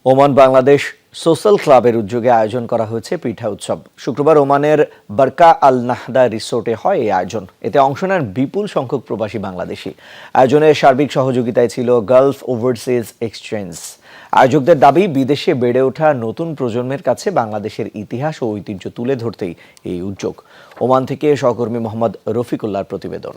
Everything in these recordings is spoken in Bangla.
ওমান বাংলাদেশ সোশ্যাল ক্লাবের উদ্যোগে আয়োজন করা হয়েছে পিঠা উৎসব। শুক্রবার ওমানের বারকা আল নাহদা রিসোর্টে হয় এই আয়োজন। এতে অংশ নেন বিপুল সংখ্যক প্রবাসী বাংলাদেশি। আয়োজনের সার্বিক সহযোগিতায় ছিল গালফ ওভারসিজ এক্সচেঞ্জ। আয়োজকদের দাবি, বিদেশে বেড়ে ওঠা নতুন প্রজন্মের কাছে বাংলাদেশের ইতিহাস ও ঐতিহ্য তুলে ধরতেই এই উদ্যোগ। ওমান থেকে সহকর্মী মোহাম্মদ রফিকুল্লাহর প্রতিবেদন।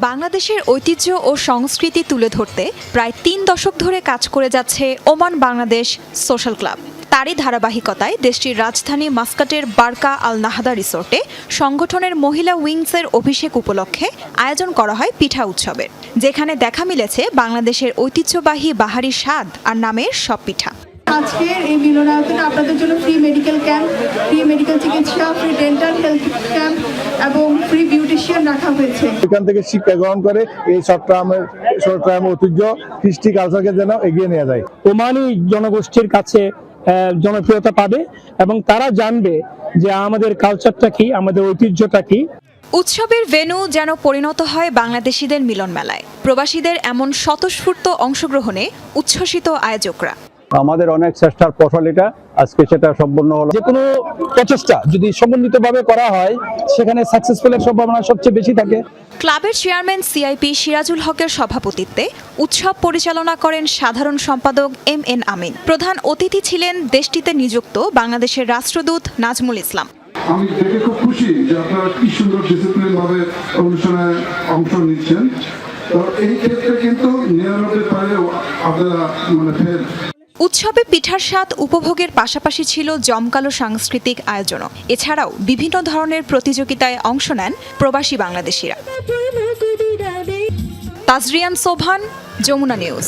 বাংলাদেশের ঐতিহ্য ও সংস্কৃতি তুলে ধরতে প্রায় ৩ দশক ধরে কাজ করে যাচ্ছে ওমান বাংলাদেশ সোশ্যাল ক্লাব। তারই ধারাবাহিকতায় দেশটির রাজধানী মাস্কাটের বারকা আল নাহদা রিসোর্টে সংগঠনের মহিলা উইংসের অভিষেক উপলক্ষে আয়োজন করা হয় পিঠা উৎসবের, যেখানে দেখা মিলেছে বাংলাদেশের ঐতিহ্যবাহী বাহারি স্বাদ আর নামের সব পিঠা। আজকের এই মিলনায়তনে আপনাদের জন্য free medical camp, free medical চিকিৎসা, ফ্রি ডেন্টাল হেলথ ক্যাম্প এবং ফ্রি বিউটিশিয়ান রাখা হয়েছে। এখান থেকে শিক্ষা গ্রহণ করে এই চট্টগ্রামের ঐতিহ্য কৃষ্টি কালচারকে যেন এগিয়ে নিয়ে যায়। ওমানি জনগোষ্ঠীর কাছে জনপ্রিয়তা পাবে এবং তারা জানবে যে আমাদের কালচারটা কি, আমাদের ঐতিহ্যটা কি। উৎসবের ভেন্যু যেন পরিণত হয় বাংলাদেশিদের মিলন মেলায়। প্রবাসীদের এমন স্বতঃস্ফূর্ত অংশগ্রহণে উচ্ছ্বসিত আয়োজকরা। আমাদের অনেক চেষ্টার ফসল এটা, আজকে সেটা সম্পূর্ণ হলো। যে কোনো প্রচেষ্টা যদি সমন্বিতভাবে করা হয় সেখানে সাকসেসফুলের সম্ভাবনা সবচেয়ে বেশি থাকে। ক্লাবের চেয়ারম্যান সিআইপি সিরাজুল হকের সভাপতিত্বে উৎসব পরিচালনা করেন সাধারণ সম্পাদক এম.এন. আমিন। প্রধান অতিথি ছিলেন দেশটিতে নিযুক্ত বাংলাদেশের রাষ্ট্রদূত নাজমুল ইসলাম। আমি দেখে খুব খুশি যে আপনারা কি সুন্দর ডিসিপ্লিন ভাবে অনুষ্ঠানে অংশ নিচ্ছেন। তো এই ক্ষেত্রে কিন্তু 99% আপনারা ফেল। উৎসবে পিঠার স্বাদ উপভোগের পাশাপাশি ছিল জমকালো সাংস্কৃতিক আয়োজনও। এছাড়াও বিভিন্ন ধরনের প্রতিযোগিতায় অংশ নেন প্রবাসী বাংলাদেশিরা। তাজরিয়ান সোভান, যমুনা নিউজ।